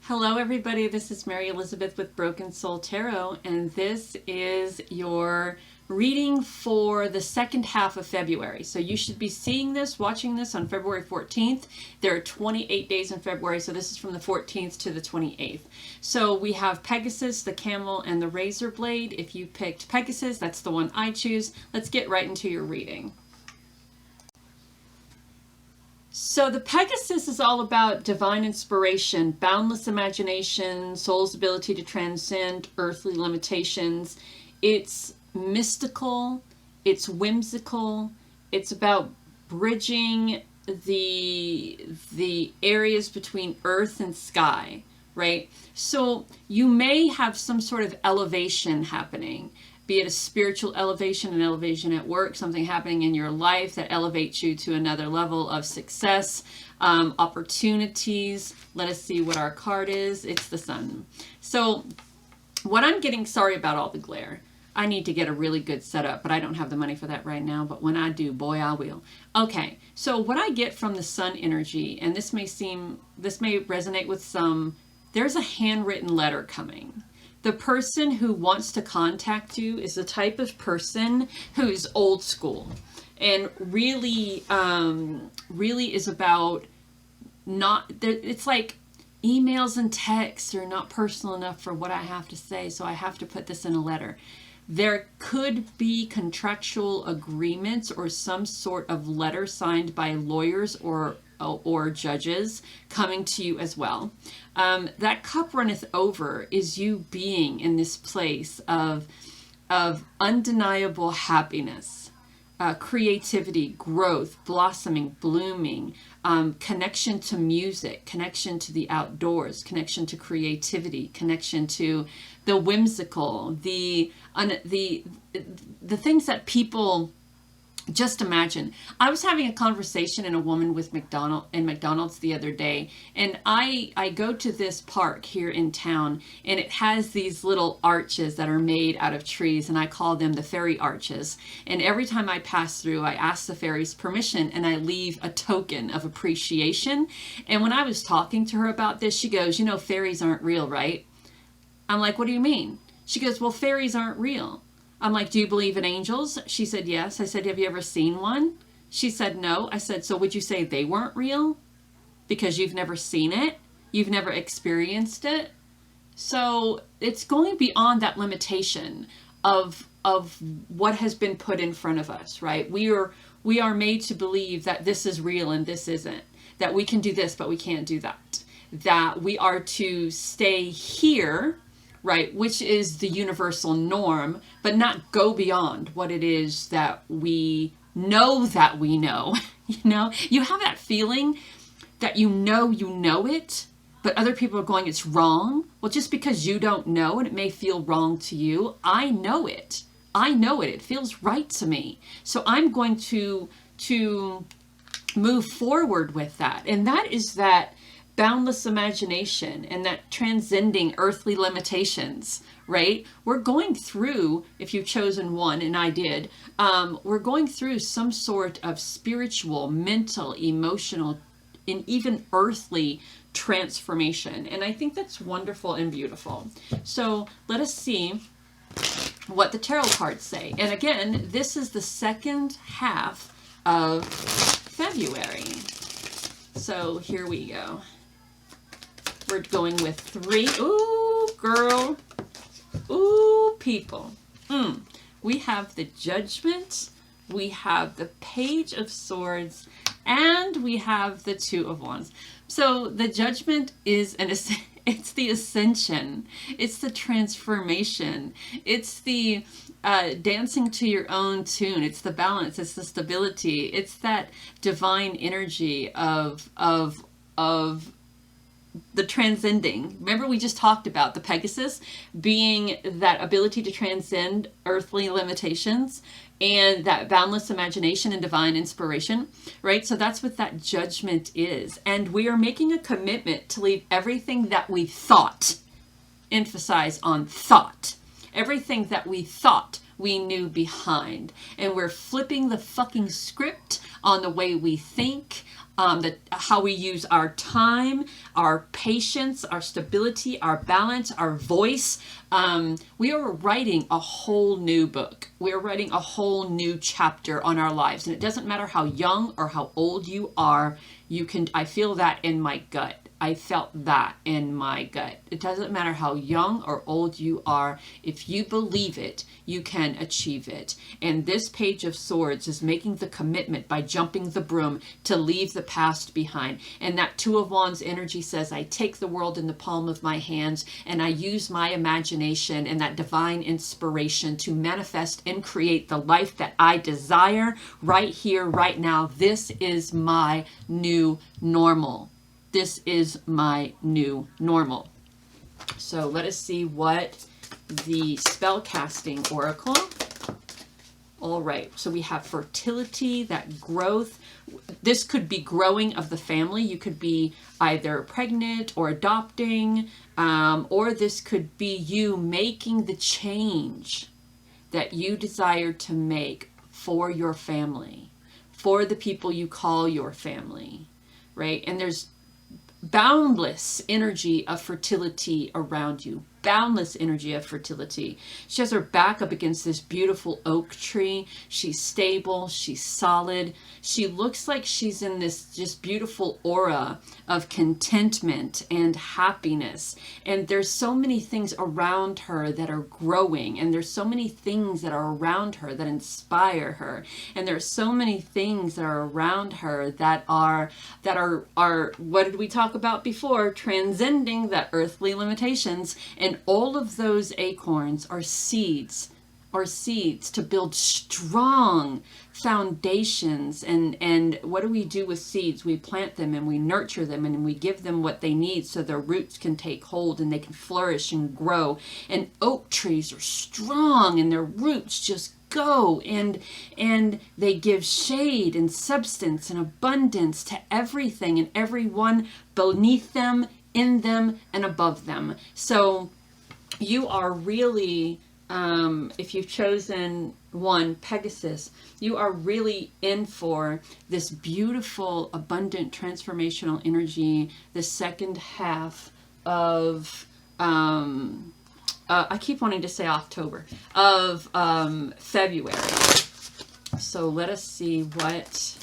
Hello everybody, this is Mary Elizabeth with Broken Soul Tarot, and this is your reading for the second half of February. So you should be seeing this, watching this on February 14th. There are 28 days in February, so this is from the 14th to the 28th. So we have Pegasus, the Camel, and the Razor Blade. If you picked Pegasus, that's the one I choose. Let's get right into your reading. So the Pegasus is all about divine inspiration, boundless imagination, soul's ability to transcend earthly limitations. It's mystical, it's whimsical, it's about bridging the areas between earth and sky, right? So you may have some sort of elevation happening, be it a spiritual elevation, an elevation at work, something happening in your life that elevates you to another level of success, opportunities. Let us see what our card is. It's the Sun. So what I'm getting, sorry about all the glare. I need to get a really good setup, but I don't have the money for that right now. But when I do, boy, I will. Okay, so what I get from the Sun energy, and this may resonate with some, there's a handwritten letter coming. The person who wants to contact you is the type of person who's old school and really, really is about it's like emails and texts are not personal enough for what I have to say, so I have to put this in a letter. There could be contractual agreements or some sort of letter signed by lawyers or judges coming to you as well. That cup runneth over is you being in this place of undeniable happiness, creativity, growth, blossoming, blooming, connection to music, connection to the outdoors, connection to creativity, connection to the whimsical, the things that people just imagine. I was having a conversation in a woman with McDonald's the other day, and I go to this park here in town, and it has these little arches that are made out of trees, and I call them the fairy arches. And every time I pass through, I ask the fairies permission, and I leave a token of appreciation. And when I was talking to her about this, she goes, "You know, fairies aren't real, right?" I'm like, "What do you mean?" She goes, "Well, fairies aren't real." I'm like, "Do you believe in angels?" She said, "Yes." I said, "Have you ever seen one?" She said, "No." I said, "So would you say they weren't real? Because you've never seen it? You've never experienced it?" So it's going beyond that limitation of what has been put in front of us, right? We are made to believe that this is real and this isn't. That we can do this, but we can't do that. That we are to stay here, right, which is the universal norm, but not go beyond what it is that we know that we know. You know, you have that feeling that you know it, but other people are going, "It's wrong." Well, just because you don't know and it may feel wrong to you, I know it. I know it. It feels right to me. So I'm going to move forward with that. And that is that boundless imagination and that transcending earthly limitations, right? We're going through, if you've chosen one, and I did, we're going through some sort of spiritual, mental, emotional, and even earthly transformation. And I think that's wonderful and beautiful. So let us see what the tarot cards say. And again, this is the second half of February. So here we go. We're going with 3. Ooh, girl. Ooh, people. We have the Judgment. We have the Page of Swords. And we have the 2 of Wands. So the Judgment is it's the ascension. It's the transformation. It's the dancing to your own tune. It's the balance. It's the stability. It's that divine energy of the transcending. Remember, we just talked about the Pegasus being that ability to transcend earthly limitations and that boundless imagination and divine inspiration, right? So that's what that Judgment is. And we are making a commitment to leave everything that we thought, emphasize on thought, everything that we thought we knew behind. And we're flipping the fucking script on the way we think, how we use our time, our patience, our stability, our balance, our voice. We are writing a whole new book. We are writing a whole new chapter on our lives. And it doesn't matter how young or how old you are, I feel that in my gut. I felt that in my gut. It doesn't matter how young or old you are. If you believe it, you can achieve it. And this Page of Swords is making the commitment by jumping the broom to leave the past behind. And that Two of Wands energy says, I take the world in the palm of my hands and I use my imagination and that divine inspiration to manifest and create the life that I desire right here, right now. This is my new normal. This is my new normal. So let us see what the spellcasting oracle. All right, so we have fertility, that growth. This could be growing of the family. You could be either pregnant or adopting, or this could be you making the change that you desire to make for your family, for the people you call your family, right? And there's boundless energy of fertility around you. Boundless energy of fertility. She has her back up against this beautiful oak tree. She's stable. She's solid. She looks like she's in this just beautiful aura of contentment and happiness. And there's so many things around her that are growing. And there's so many things that are around her that inspire her. And there's so many things that are around her that are what did we talk about before? Transcending the earthly limitations. And all of those acorns are seeds to build strong foundations. And what do we do with seeds? We plant them and we nurture them and we give them what they need so their roots can take hold and they can flourish and grow. And oak trees are strong and their roots just go and they give shade and substance and abundance to everything and everyone beneath them, in them, and above them. So you are really, if you've chosen one, Pegasus, you are really in for this beautiful, abundant, transformational energy, the second half of, I keep wanting to say October, of February. So let us see what,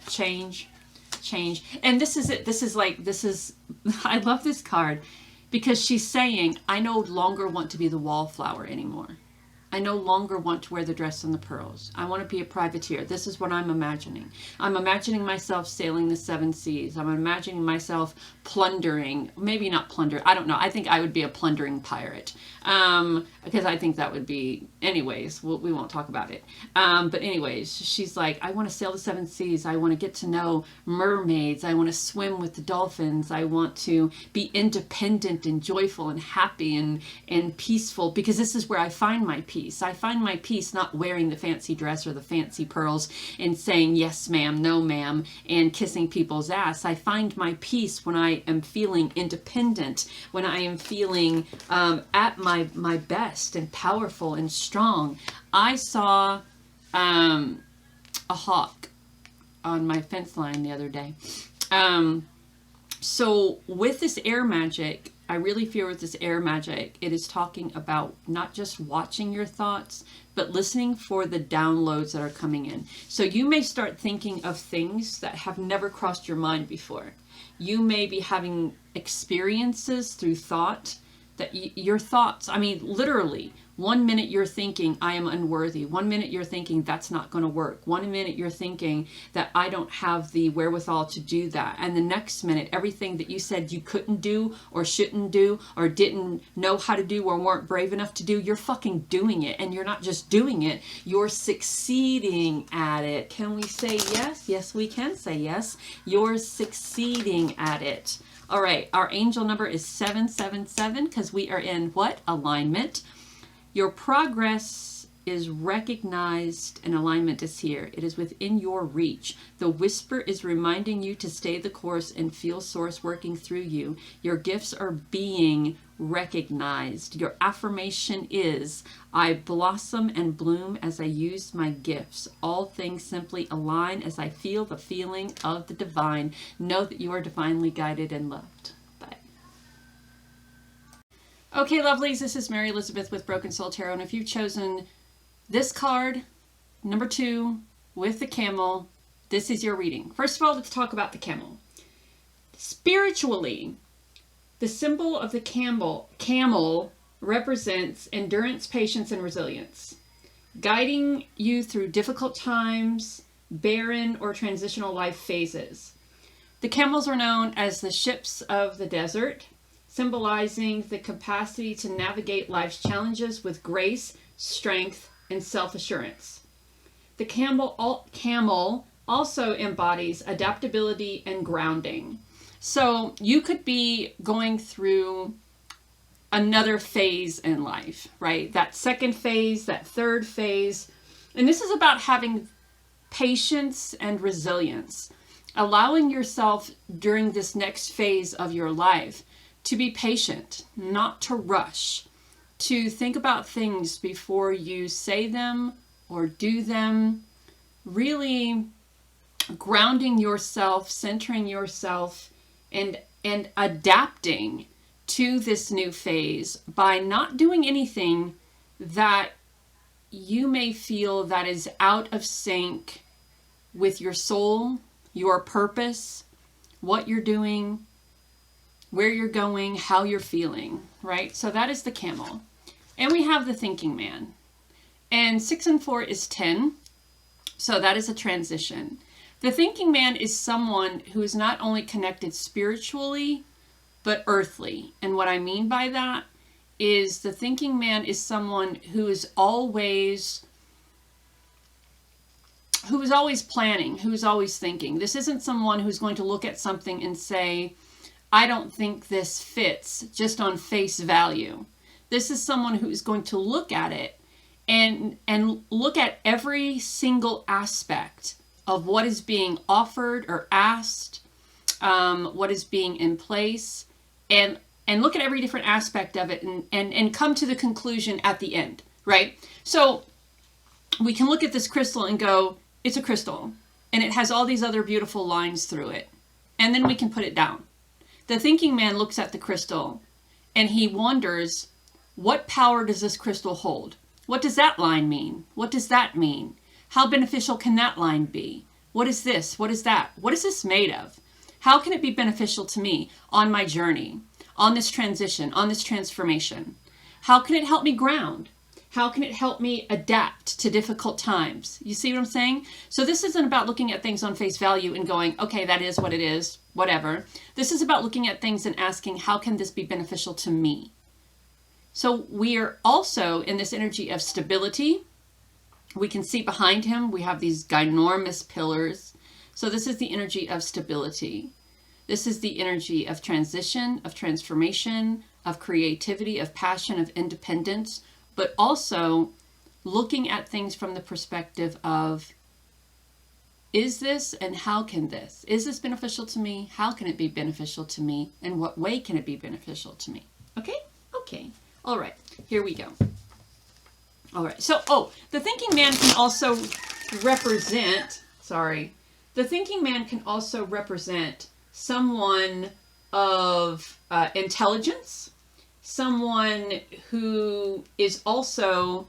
change. And this is it. I love this card because she's saying, I no longer want to be the wallflower anymore. I no longer want to wear the dress and the pearls. I want to be a privateer. This is what I'm imagining. I'm imagining myself sailing the seven seas. I'm imagining myself plundering, maybe not plunder. I don't know. I think I would be a plundering pirate. Because I think that would be, anyways, we won't talk about it. But anyways, she's like, I want to sail the seven seas. I want to get to know mermaids. I want to swim with the dolphins. I want to be independent and joyful and happy and peaceful, because this is where I find my peace. I find my peace not wearing the fancy dress or the fancy pearls and saying yes ma'am, no ma'am, and kissing people's ass. I find my peace when I am feeling independent, when I am feeling at my best and powerful and strong. I saw a hawk on my fence line the other day. So with this air magic, I really feel with this air magic, it is talking about not just watching your thoughts, but listening for the downloads that are coming in. So you may start thinking of things that have never crossed your mind before. You may be having experiences through thought that your thoughts, I mean, literally, 1 minute you're thinking, I am unworthy. 1 minute you're thinking, that's not going to work. 1 minute you're thinking that I don't have the wherewithal to do that. And the next minute, everything that you said you couldn't do or shouldn't do or didn't know how to do or weren't brave enough to do, you're fucking doing it. And you're not just doing it, you're succeeding at it. Can we say yes? Yes, we can say yes. You're succeeding at it. All right, our angel number is 777 because we are in what? Alignment. Your progress is recognized and alignment is here. It is within your reach. The whisper is reminding you to stay the course and feel source working through you. Your gifts are being recognized. Your affirmation is, I blossom and bloom as I use my gifts. All things simply align as I feel the feeling of the divine. Know that you are divinely guided and loved. Bye. Okay, lovelies, this is Mary Elizabeth with Broken Soul Tarot, and if you've chosen this card, number 2, with the camel, this is your reading. First of all, let's talk about the camel. Spiritually, the symbol of the camel represents endurance, patience, and resilience, guiding you through difficult times, barren, or transitional life phases. The camels are known as the ships of the desert, symbolizing the capacity to navigate life's challenges with grace, strength, and self-assurance. The camel also embodies adaptability and grounding. So you could be going through another phase in life, right? That second phase, that third phase. And this is about having patience and resilience, allowing yourself during this next phase of your life to be patient, not to rush, to think about things before you say them or do them, really grounding yourself, centering yourself, and adapting to this new phase by not doing anything that you may feel that is out of sync with your soul, your purpose, what you're doing, where you're going, how you're feeling, right? So that is the camel. And we have the thinking man. And 6 and 4 is 10. So that is a transition. The thinking man is someone who is not only connected spiritually, but earthly. And what I mean by that is the thinking man is someone who is always planning, who is always thinking. This isn't someone who's going to look at something and say, I don't think this fits just on face value. This is someone who is going to look at it and look at every single aspect of what is being offered or asked, what is being in place, and look at every different aspect of it and come to the conclusion at the end, right? So we can look at this crystal and go, it's a crystal, and it has all these other beautiful lines through it, and then we can put it down. The thinking man looks at the crystal and he wonders, what power does this crystal hold? What does that line mean? What does that mean? How beneficial can that line be? What is this? What is that? What is this made of? How can it be beneficial to me on my journey, on this transition, on this transformation? How can it help me ground? How can it help me adapt to difficult times? You see what I'm saying? So this isn't about looking at things on face value and going, okay, that is what it is, whatever. This is about looking at things and asking, how can this be beneficial to me? So we are also in this energy of stability. We can see behind him, we have these ginormous pillars. So this is the energy of stability. This is the energy of transition, of transformation, of creativity, of passion, of independence, but also looking at things from the perspective of, is this and how can this? Is this beneficial to me? How can it be beneficial to me? And what way can it be beneficial to me? Okay? Okay. All right. Here we go. All right. So, the thinking man can also represent, the thinking man can also represent someone of intelligence, someone who is also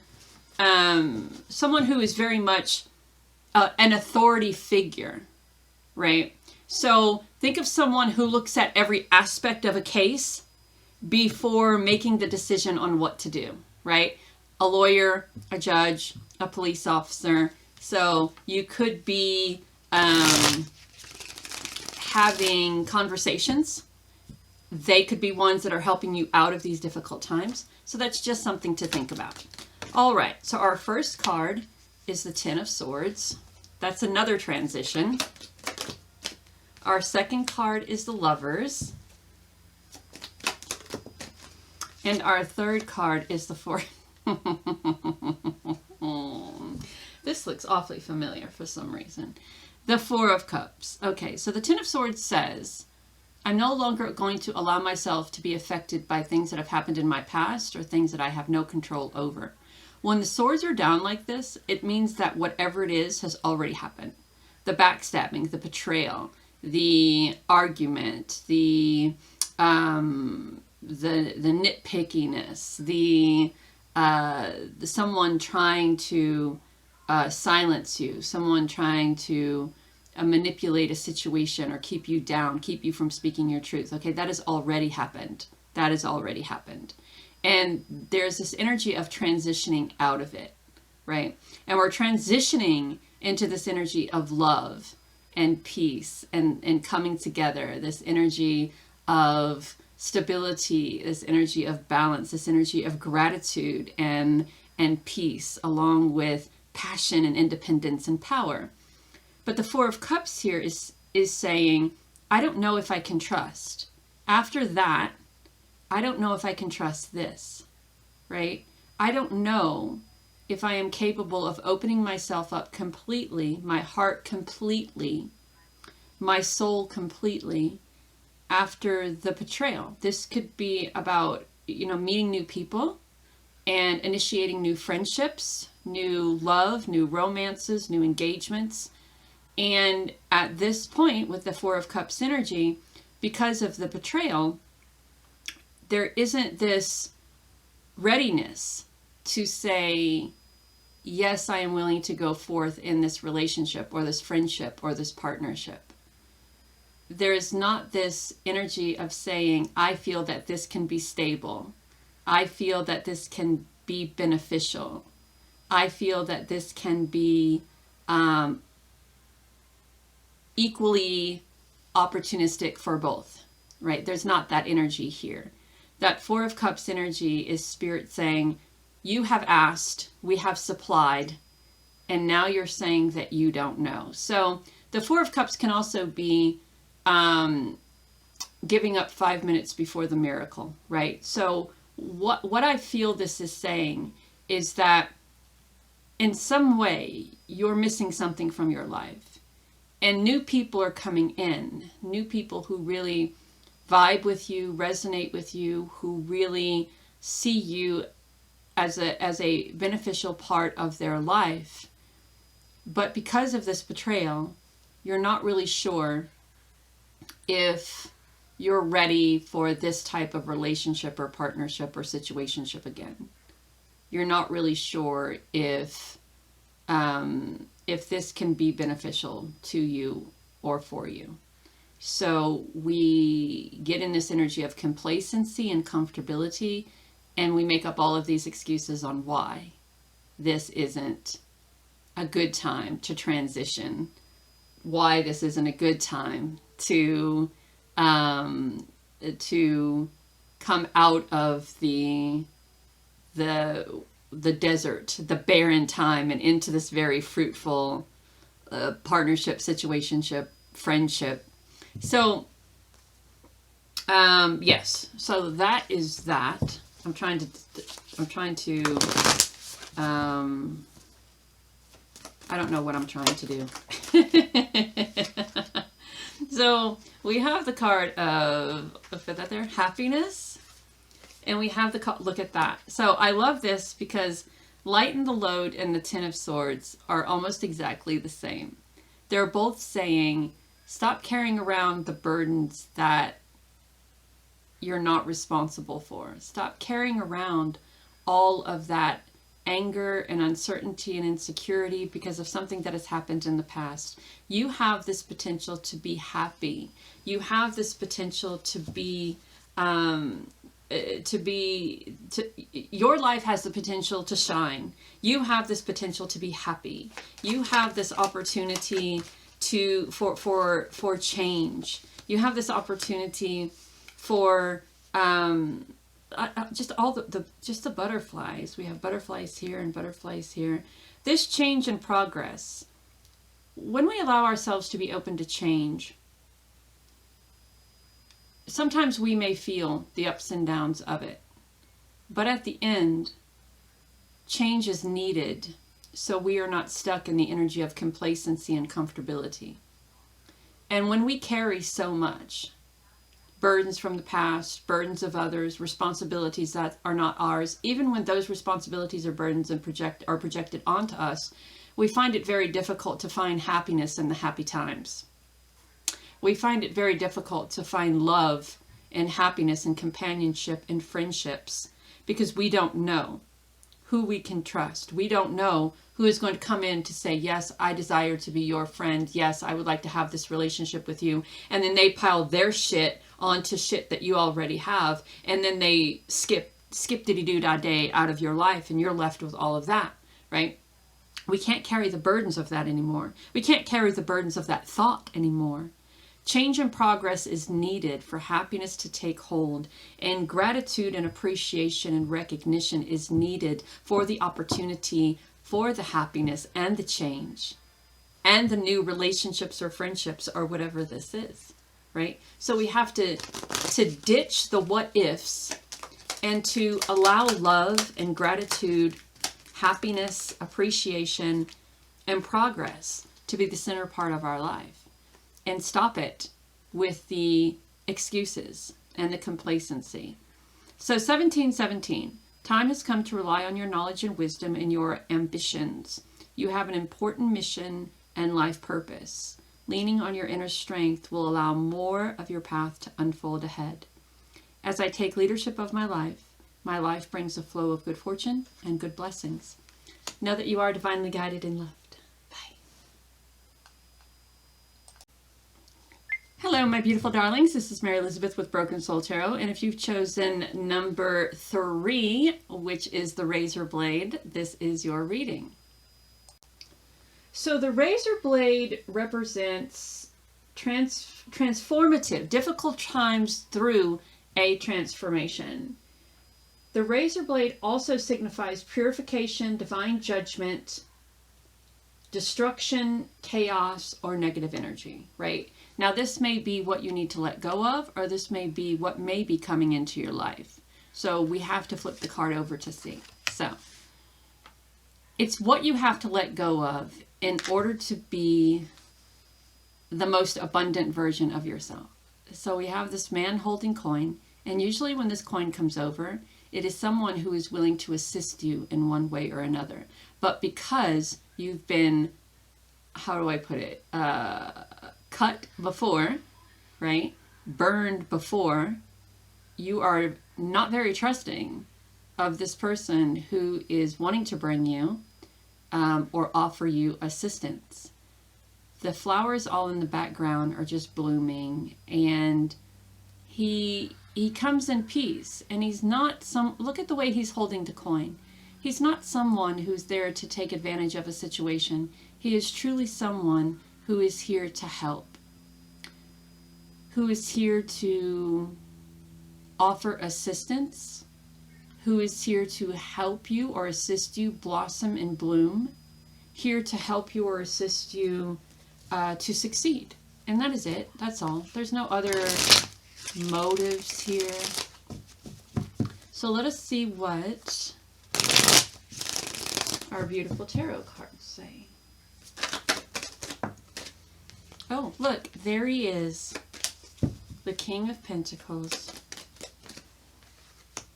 someone who is very much an authority figure, right? So think of someone who looks at every aspect of a case before making the decision on what to do, right? A lawyer, a judge, a police officer. So you could be having conversations. They could be ones that are helping you out of these difficult times. So that's just something to think about. All right, so our first card is the Ten of Swords. That's another transition. Our second card is the Lovers. And our third card is the Four. This looks awfully familiar for some reason. The Four of Cups. Okay, so the Ten of Swords says, I'm no longer going to allow myself to be affected by things that have happened in my past or things that I have no control over. When the swords are down like this, it means that whatever it is has already happened. The backstabbing, the betrayal, the argument, the nitpickiness, the someone trying to silence you, someone trying to manipulate a situation or keep you down, keep you from speaking your truth. Okay, that has already happened. That has already happened. And there's this energy of transitioning out of it, right? And we're transitioning into this energy of love and peace and coming together, this energy of stability, this energy of balance, this energy of gratitude and peace, along with passion and independence and power. But the Four of Cups here is saying, I don't know if I can trust. After that, I don't know if I can trust this, right? I don't know if I am capable of opening myself up completely, my heart completely, my soul completely after the betrayal. This could be about, meeting new people and initiating new friendships, new love, new romances, new engagements. And at this point with the Four of Cups energy, because of the betrayal, there isn't this readiness to say, yes, I am willing to go forth in this relationship or this friendship or this partnership. There is not this energy of saying, I feel that this can be stable. I feel that this can be beneficial. I feel that this can be equally opportunistic for both, right? There's not that energy here. That Four of Cups energy is Spirit saying, you have asked, we have supplied, and now you're saying that you don't know. So the Four of Cups can also be giving up 5 minutes before the miracle, right? So what I feel this is saying is that in some way you're missing something from your life, and new people are coming in, new people who really vibe with you, resonate with you, who really see you as a beneficial part of their life. But because of this betrayal, you're not really sure if you're ready for this type of relationship or partnership or situationship again. You're not really sure if this can be beneficial to you or for you. So we get in this energy of complacency and comfortability, and we make up all of these excuses on why this isn't a good time to transition, why this isn't a good time to come out of the desert, the barren time, and into this very fruitful partnership, situationship, friendship. So yes, so that is that. I'm trying to I don't know what I'm trying to do. So we have the card of, put that there, happiness. And we have the, look at that. So I love this because lighten the load and the Ten of Swords are almost exactly the same. They're both saying, stop carrying around the burdens that you're not responsible for. Stop carrying around all of that anger and uncertainty and insecurity because of something that has happened in the past. You have this potential to be happy. You have this potential to be, your life has the potential to shine. You have this potential to be happy. You have this opportunity for change. You have this opportunity for just all the butterflies. We have butterflies here and butterflies here. This change and progress, when we allow ourselves to be open to change, sometimes we may feel the ups and downs of it, but at the end, Change is needed so we are not stuck in the energy of complacency and comfortability. And when we carry so much, burdens from the past, burdens of others, responsibilities that are not ours, even when those responsibilities or burdens are projected onto us, we find it very difficult to find happiness in the happy times. We find it very difficult to find love and happiness and companionship and friendships because we don't know who we can trust. We don't know who is going to come in to say, yes, I desire to be your friend. Yes, I would like to have this relationship with you. And then they pile their shit onto shit that you already have. And then they skip diddy-doo-dah-day out of your life and you're left with all of that, right? We can't carry the burdens of that anymore. We can't carry the burdens of that thought anymore. Change and progress is needed for happiness to take hold, and gratitude and appreciation and recognition is needed for the opportunity for the happiness and the change and the new relationships or friendships or whatever this is, right? So we have to ditch the what ifs and to allow love and gratitude, happiness, appreciation, and progress to be the center part of our life. And stop it with the excuses and the complacency. So 1717, time has come to rely on your knowledge and wisdom and your ambitions. You have an important mission and life purpose. Leaning on your inner strength will allow more of your path to unfold ahead. As I take leadership of my life brings a flow of good fortune and good blessings. Know that you are divinely guided and loved. Hello, my beautiful darlings. This is Mary Elizabeth with Broken Soul Tarot. And if you've chosen number 3, which is the razor blade, this is your reading. So the razor blade represents transformative, difficult times through a transformation. The razor blade also signifies purification, divine judgment, destruction, chaos, or negative energy, right? Now, this may be what you need to let go of, or this may be what may be coming into your life. So we have to flip the card over to see. So it's what you have to let go of in order to be the most abundant version of yourself. So we have this man holding coin, and usually when this coin comes over, it is someone who is willing to assist you in one way or another. But because you've been, how do I put it, cut before, right? Burned before, you are not very trusting of this person who is wanting to bring you or offer you assistance. The flowers all in the background are just blooming, and he comes in peace, and he's not look at the way he's holding the coin. He's not someone who's there to take advantage of a situation. He is truly someone who is here to help, who is here to offer assistance, who is here to help you or assist you blossom and bloom, here to help you or assist you to succeed. And that is it. That's all. There's no other motives here. So let us see what our beautiful tarot cards say. Oh, look, there he is, the King of Pentacles.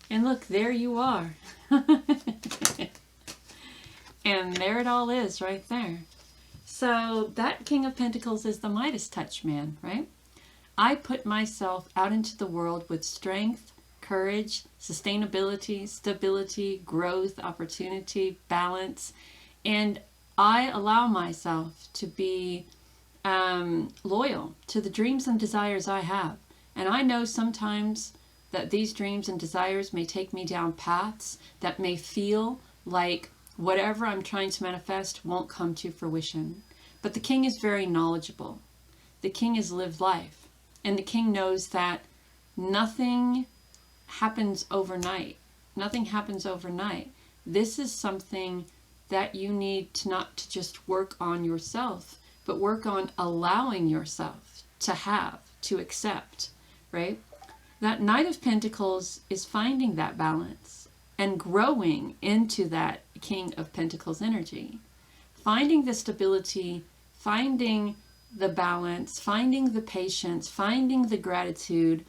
And look, there you are. And there it all is right there. So that King of Pentacles is the Midas touch man, right? I put myself out into the world with strength, courage, sustainability, stability, growth, opportunity, balance, and I allow myself to be loyal to the dreams and desires I have. And I know sometimes that these dreams and desires may take me down paths that may feel like whatever I'm trying to manifest won't come to fruition. But the King is very knowledgeable. The King has lived life. And the King knows that nothing happens overnight. Nothing happens overnight. This is something that you need to not to just work on yourself, but work on allowing yourself to have, to accept, right? That Knight of Pentacles is finding that balance and growing into that King of Pentacles energy. Finding the stability, finding the balance, finding the patience, finding the gratitude,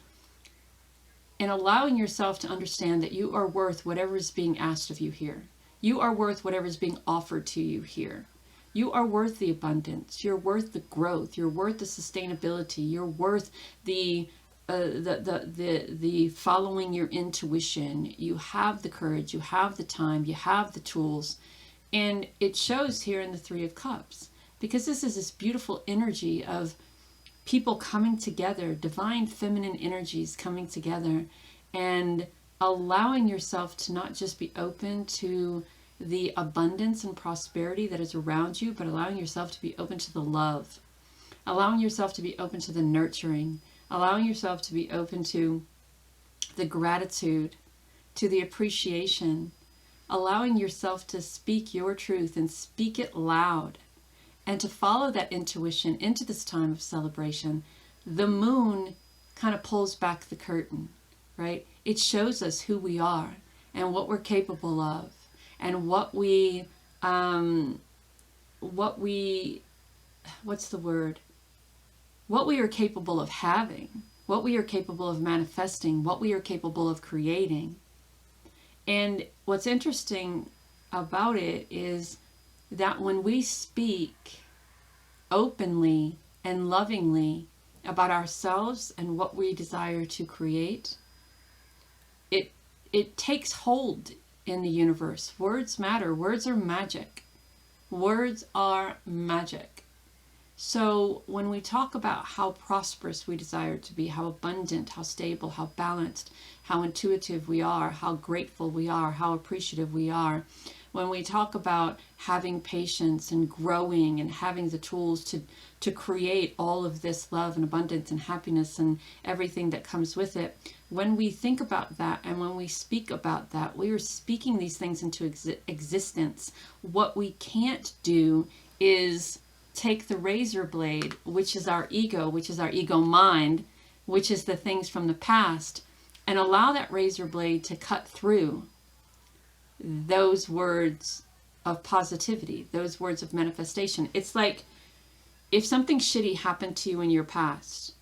and allowing yourself to understand that you are worth whatever is being asked of you here. You are worth whatever is being offered to you here. You are worth the abundance. You're worth the growth. You're worth the sustainability. You're worth the following your intuition. You have the courage. You have the time. You have the tools. And it shows here in the Three of Cups, because this is this beautiful energy of people coming together, divine feminine energies coming together, and allowing yourself to not just be open to the abundance and prosperity that is around you, but allowing yourself to be open to the love, allowing yourself to be open to the nurturing, allowing yourself to be open to the gratitude, to the appreciation, allowing yourself to speak your truth and speak it loud, and to follow that intuition into this time of celebration. The moon kind of pulls back the curtain, right? It shows us who we are and what we're capable of, and what we are capable of having, what we are capable of manifesting, what we are capable of creating. And what's interesting about it is that when we speak openly and lovingly about ourselves and what we desire to create, it takes hold in the universe. Words matter. Words are magic. Words are magic. So when we talk about how prosperous we desire to be, how abundant, how stable, how balanced, how intuitive we are, how grateful we are, how appreciative we are, when we talk about having patience and growing and having the tools to create all of this love and abundance and happiness and everything that comes with it, when we think about that and when we speak about that, we are speaking these things into existence. What we can't do is take the razor blade, which is our ego mind, which is the things from the past, and allow that razor blade to cut through those words of positivity, those words of manifestation. It's like if something shitty happened to you in your past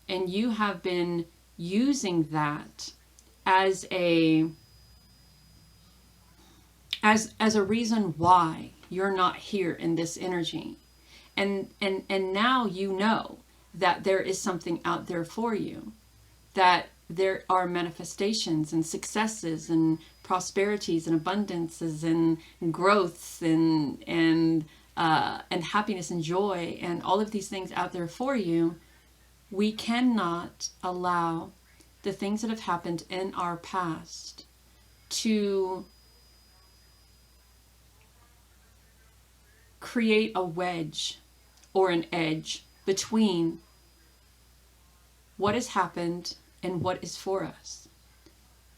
and you have been using that as a reason why you're not here in this energy, and now you know that there is something out there for you, that there are manifestations and successes and prosperities and abundances and growths and happiness and joy and all of these things out there for you. We cannot allow the things that have happened in our past to create a wedge or an edge between what has happened and what is for us.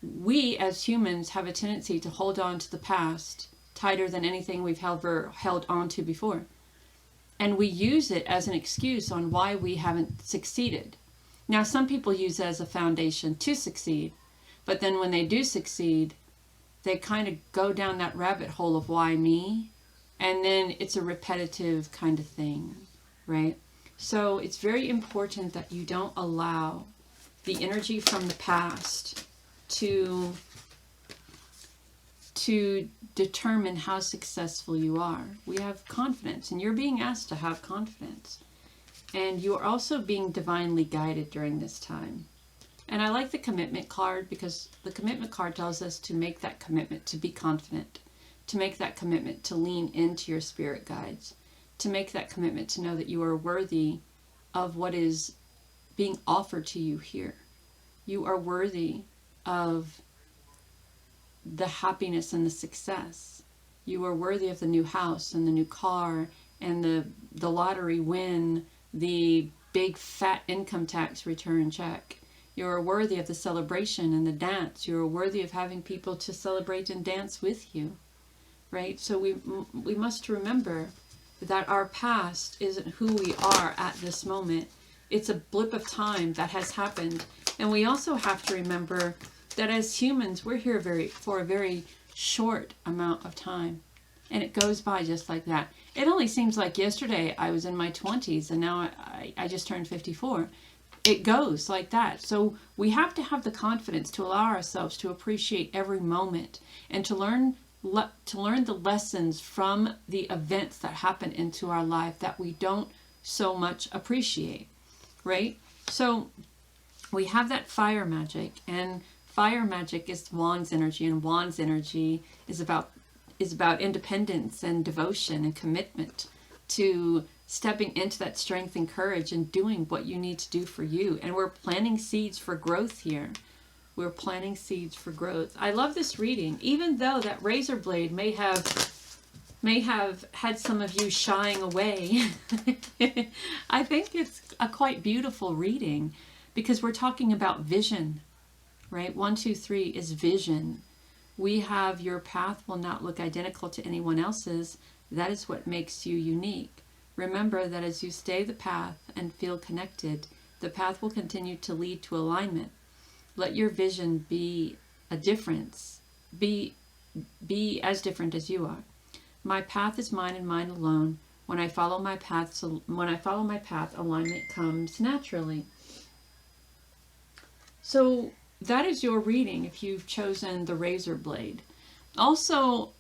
We as humans have a tendency to hold on to the past tighter than anything we've ever held on to before. And we use it as an excuse on why we haven't succeeded. Now, some people use it as a foundation to succeed, but then when they do succeed, they kind of go down that rabbit hole of why me, and then it's a repetitive kind of thing, right? So it's very important that you don't allow the energy from the past to determine how successful you are. We have confidence, and you're being asked to have confidence. And you are also being divinely guided during this time. And I like the commitment card, because the commitment card tells us to make that commitment to be confident, to make that commitment to lean into your spirit guides, to make that commitment to know that you are worthy of what is being offered to you here. You are worthy of the happiness and the success. You are worthy of the new house and the new car and the lottery win, the big fat income tax return check. You are worthy of the celebration and the dance. You are worthy of having people to celebrate and dance with you, right? So we must remember that our past isn't who we are at this moment. It's a blip of time that has happened. And we also have to remember that as humans, we're here for a very short amount of time. And it goes by just like that. It only seems like yesterday I was in my 20s and now I just turned 54. It goes like that. So we have to have the confidence to allow ourselves to appreciate every moment and to learn the lessons from the events that happen into our life that we don't so much appreciate, right? So we have that fire magic, and fire magic is Wan's energy, and Wan's energy is about independence and devotion and commitment to stepping into that strength and courage and doing what you need to do for you. And we're planting seeds for growth here. We're planting seeds for growth. I love this reading, even though that razor blade may have had some of you shying away. I think it's a quite beautiful reading because we're talking about vision, right? 1, 2, 3 is vision. We have your path will not look identical to anyone else's. That is what makes you unique. Remember that as you stay the path and feel connected, the path will continue to lead to alignment. Let your vision be a difference. Be as different as you are. My path is mine and mine alone. When I follow my path, alignment comes naturally. So that is your reading if you've chosen the razor blade. Also,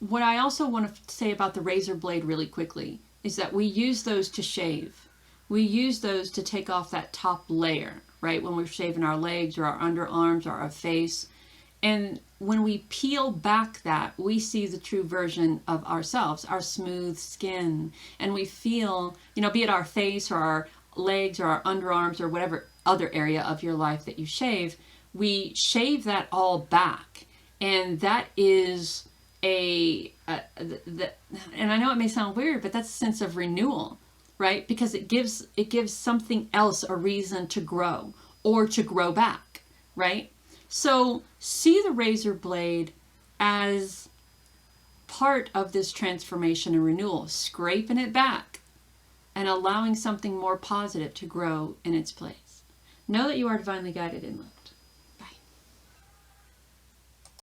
what I also want to say about the razor blade really quickly is that we use those to shave. We use those to take off that top layer, right? When we're shaving our legs or our underarms or our face. And when we peel back that, we see the true version of ourselves, our smooth skin. And we feel, be it our face or our legs or our underarms or whatever other area of your life that you shave, we shave that all back. And that is and I know it may sound weird, but that's a sense of renewal, right? Because it gives something else a reason to grow or to grow back, right? So see the razor blade as part of this transformation and renewal, scraping it back and allowing something more positive to grow in its place. Know that you are divinely guided in love.